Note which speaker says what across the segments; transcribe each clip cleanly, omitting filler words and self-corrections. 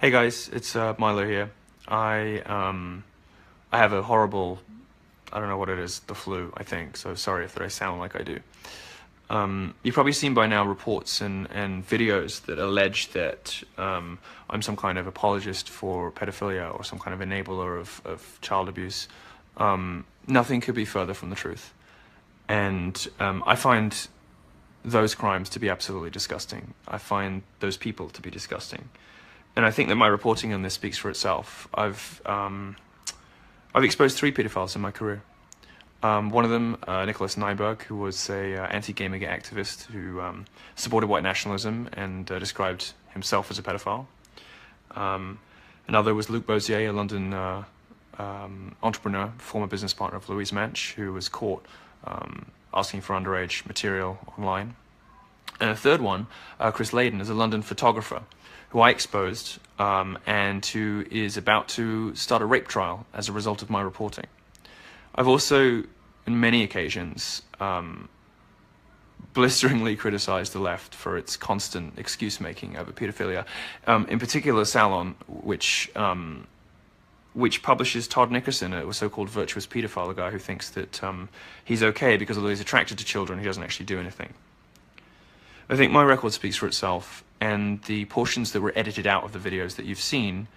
Speaker 1: Hey guys, it's Milo here. I have a horrible, I don't know what it is, the flu, I think. So sorry if I sound like I do. You've probably seen by now reports and videos that allege that I'm some kind of apologist for pedophilia or some kind of enabler of child abuse. Nothing could be further from the truth. And I find those crimes to be absolutely disgusting. I find those people to be disgusting. And I think that my reporting on this speaks for itself. I've exposed 3 pedophiles in my career. One of them, Nicholas Nyberg, who was a anti-Gamergate activist who supported white nationalism and described himself as a pedophile. Another was Luc Bozier, a London entrepreneur, former business partner of Louise Mensch, who was caught asking for underage material online. And a third one, Chris Layden, is a London photographer who I exposed and who is about to start a rape trial as a result of my reporting. I've also, on many occasions, blisteringly criticized the left for its constant excuse-making over pedophilia. In particular, Salon, which publishes Todd Nickerson, a so-called virtuous pedophile, a guy who thinks that he's okay because although he's attracted to children, he doesn't actually do anything. I think my record speaks for itself, and the portions that were edited out of the videos that you've seen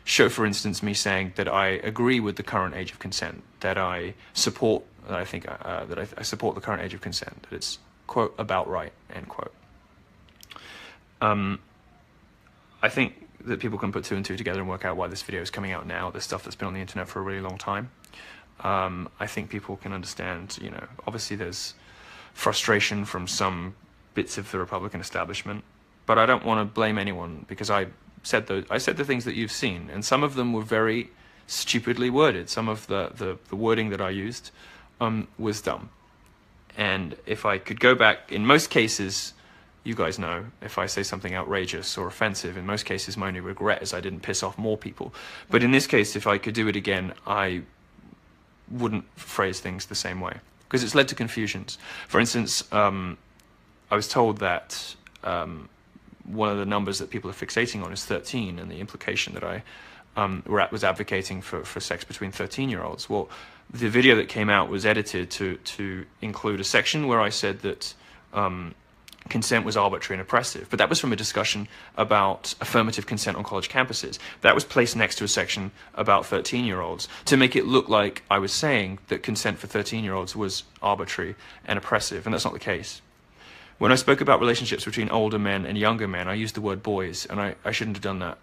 Speaker 1: show, for instance, me saying that I agree with the current age of consent, that I support, I support the current age of consent, that it's, quote, about right, end quote. I think that people can put 2 and 2 together and work out why this video is coming out now. This stuff that's been on the internet for a really long time. I think people can understand, you know, obviously there's frustration from some bits of the Republican establishment, but I don't want to blame anyone because I said the things that you've seen, and some of them were very stupidly worded. Some of the wording that I used was dumb. And if I could go back, in most cases, you guys know, if I say something outrageous or offensive, in most cases my only regret is I didn't piss off more people. But in this case, if I could do it again, I wouldn't phrase things the same way, because it's led to confusions. For instance, I was told that one of the numbers that people are fixating on is 13, and the implication that I was advocating for sex between 13-year-olds. Well, the video that came out was edited to include a section where I said that consent was arbitrary and oppressive, but that was from a discussion about affirmative consent on college campuses. That was placed next to a section about 13-year-olds to make it look like I was saying that consent for 13-year-olds was arbitrary and oppressive, and that's not the case. When I spoke about relationships between older men and younger men, I used the word boys, and I shouldn't have done that.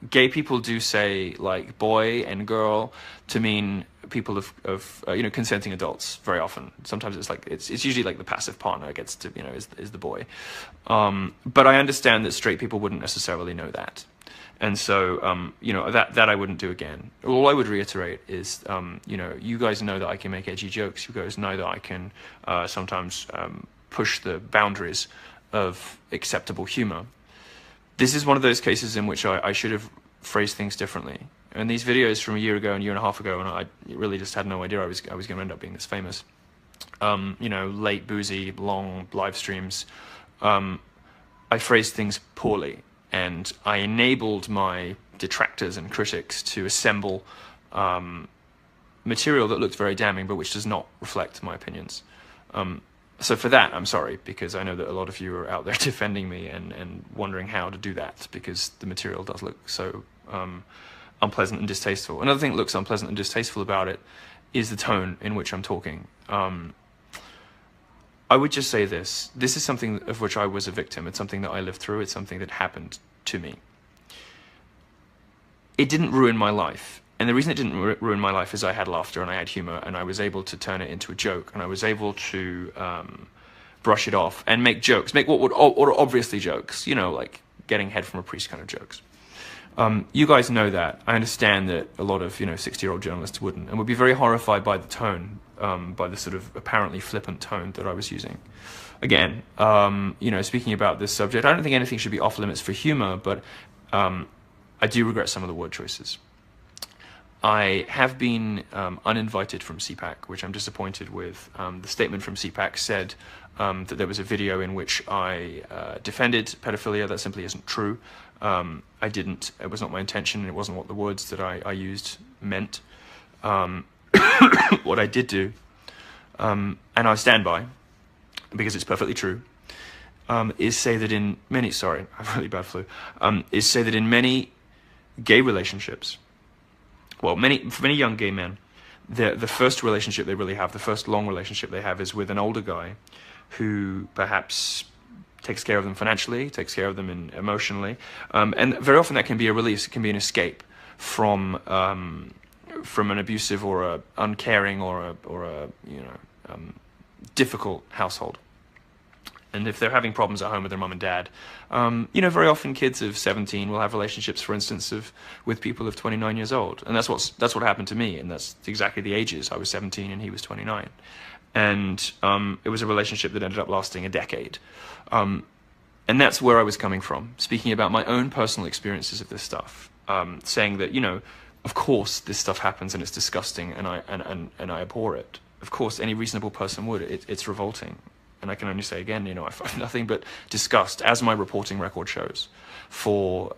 Speaker 1: Gay people do say like boy and girl to mean people of consenting adults very often. Sometimes it's usually like the passive partner gets to, is the boy. But I understand that straight people wouldn't necessarily know that. And so, that I wouldn't do again. All I would reiterate is, you guys know that I can make edgy jokes. You guys know that I can sometimes push the boundaries of acceptable humor. This is one of those cases in which I should have phrased things differently. And these videos from a year ago and a year and a half ago, and I really just had no idea I was going to end up being this famous. Late, boozy, long live streams. I phrased things poorly, and I enabled my detractors and critics to assemble material that looked very damning, but which does not reflect my opinions. So for that, I'm sorry, because I know that a lot of you are out there defending me and wondering how to do that, because the material does look so unpleasant and distasteful. Another thing that looks unpleasant and distasteful about it is the tone in which I'm talking. I would just say this. This is something of which I was a victim. It's something that I lived through. It's something that happened to me. It didn't ruin my life. And the reason it didn't ruin my life is I had laughter and I had humor, and I was able to turn it into a joke, and I was able to brush it off and make jokes, make what would or obviously jokes, like getting head from a priest kind of jokes. You guys know that. I understand that a lot of 60-year-old journalists wouldn't, and would be very horrified by the tone, by the sort of apparently flippant tone that I was using. Again, speaking about this subject, I don't think anything should be off limits for humor, but I do regret some of the word choices. I have been uninvited from CPAC, which I'm disappointed with. The statement from CPAC said that there was a video in which I defended pedophilia. That simply isn't true. I didn't. It was not my intention. It wasn't what the words that I used meant. What I did do, and I stand by, because it's perfectly true, is say that in many, sorry, I have really bad flu, is say that in many gay relationships, well, for many young gay men, the first relationship they really have, the first long relationship they have, is with an older guy who perhaps takes care of them financially, takes care of them emotionally, and very often that can be a release, it can be an escape from an abusive or a uncaring or a difficult household. And if they're having problems at home with their mum and dad, very often kids of 17 will have relationships, for instance, with people of 29 years old. And that's what happened to me, and that's exactly the ages. I was 17 and he was 29. And it was a relationship that ended up lasting a decade. And that's where I was coming from, speaking about my own personal experiences of this stuff, saying that, of course this stuff happens and it's disgusting and I abhor it. Of course, any reasonable person would. It's revolting. And I can only say again, I find nothing but disgust, as my reporting record shows, for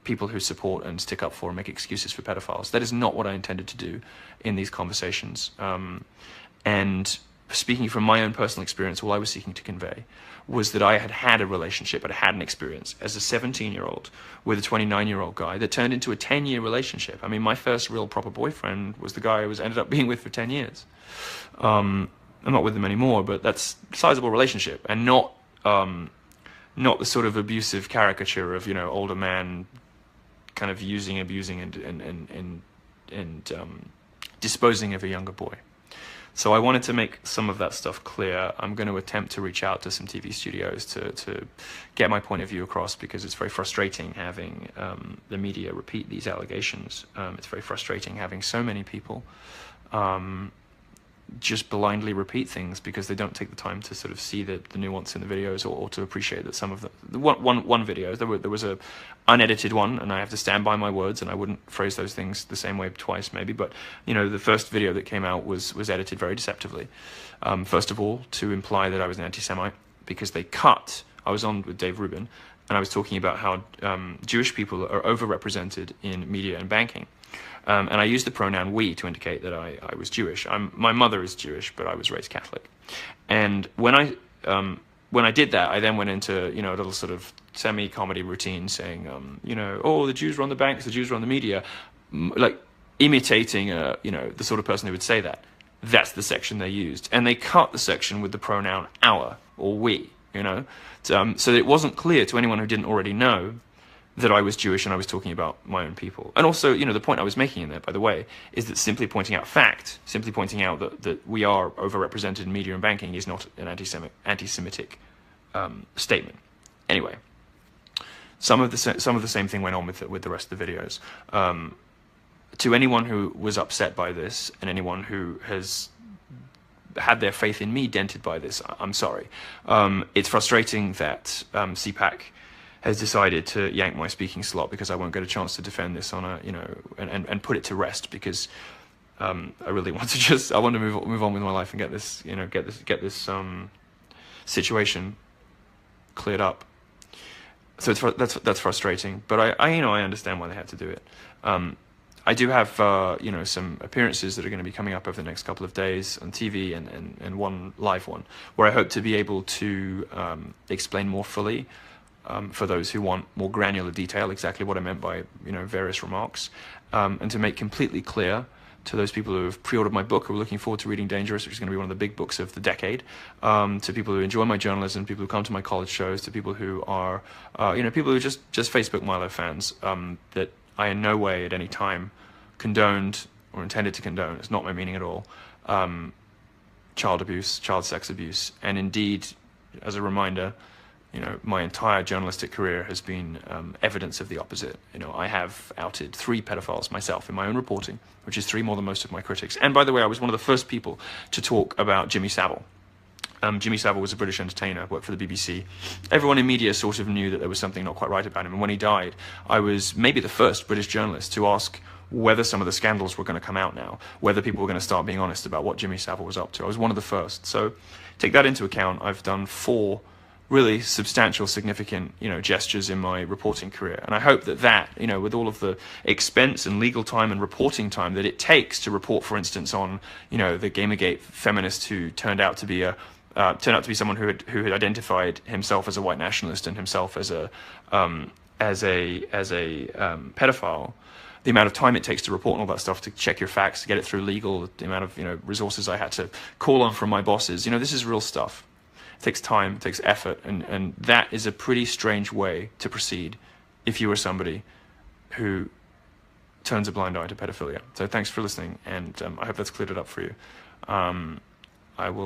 Speaker 1: people who support and stick up for and make excuses for pedophiles. That is not what I intended to do in these conversations. And speaking from my own personal experience, all I was seeking to convey was that I had a relationship, I had an experience as a 17-year-old with a 29-year-old guy that turned into a 10-year relationship. I mean, my first real proper boyfriend was the guy I ended up being with for 10 years. I'm not with them anymore, but that's a sizable relationship, and not the sort of abusive caricature of older man kind of abusing and disposing of a younger boy. So I wanted to make some of that stuff clear. I'm going to attempt to reach out to some TV studios to get my point of view across, because it's very frustrating having the media repeat these allegations. It's very frustrating having so many people just blindly repeat things because they don't take the time to sort of see the nuance in the videos, or to appreciate that some of the one video, there was a unedited one, and I have to stand by my words, and I wouldn't phrase those things the same way twice maybe, but the first video that came out was edited very deceptively. First of all, to imply that I was an anti-Semite, because I was on with Dave Rubin, and I was talking about how Jewish people are overrepresented in media and banking. And I used the pronoun we to indicate that I was Jewish. My mother is Jewish, but I was raised Catholic. And when I did that, I then went into a little sort of semi-comedy routine saying, oh, the Jews run the banks, the Jews run the media, like imitating the sort of person who would say that. That's the section they used, and they cut the section with the pronoun our or we. So that it wasn't clear to anyone who didn't already know that I was Jewish and I was talking about my own people. And also, the point I was making in there, by the way, is that simply pointing out fact, simply pointing out that we are overrepresented in media and banking is not an anti-Semitic statement. Anyway, some of the same thing went on with the rest of the videos. To anyone who was upset by this, and anyone who has had their faith in me dented by this, I'm sorry. It's frustrating that CPAC has decided to yank my speaking slot, because I won't get a chance to defend this on and put it to rest, because I really want to move on with my life and get this situation cleared up. So that's frustrating, but I understand why they had to do it. I do have some appearances that are going to be coming up over the next couple of days on TV, and one live one where I hope to be able to explain more fully, for those who want more granular detail, exactly what I meant by various remarks, and to make completely clear to those people who have pre-ordered my book, who are looking forward to reading Dangerous, which is going to be one of the big books of the decade, to people who enjoy my journalism, people who come to my college shows, to people who are people who are just Facebook Milo fans, that I in no way at any time condoned or intended to condone, it's not my meaning at all, child abuse, child sex abuse. And indeed, as a reminder, my entire journalistic career has been evidence of the opposite. I have outed 3 pedophiles myself in my own reporting, which is 3 more than most of my critics. And by the way, I was one of the first people to talk about Jimmy Savile. Jimmy Savile was a British entertainer, worked for the BBC. Everyone in media sort of knew that there was something not quite right about him. And when he died, I was maybe the first British journalist to ask whether some of the scandals were going to come out now, whether people were going to start being honest about what Jimmy Savile was up to. I was one of the first. So take that into account. I've done 4 really substantial, significant, gestures in my reporting career. And I hope that, with all of the expense and legal time and reporting time that it takes to report, for instance, on, the Gamergate feminist who turned out to be someone who had identified himself as a white nationalist and himself as a pedophile. The amount of time it takes to report and all that stuff, to check your facts, to get it through legal, the amount of resources I had to call on from my bosses. This is real stuff. It takes time, it takes effort, and that is a pretty strange way to proceed if you are somebody who turns a blind eye to pedophilia. So thanks for listening, and I hope that's cleared it up for you. I'll be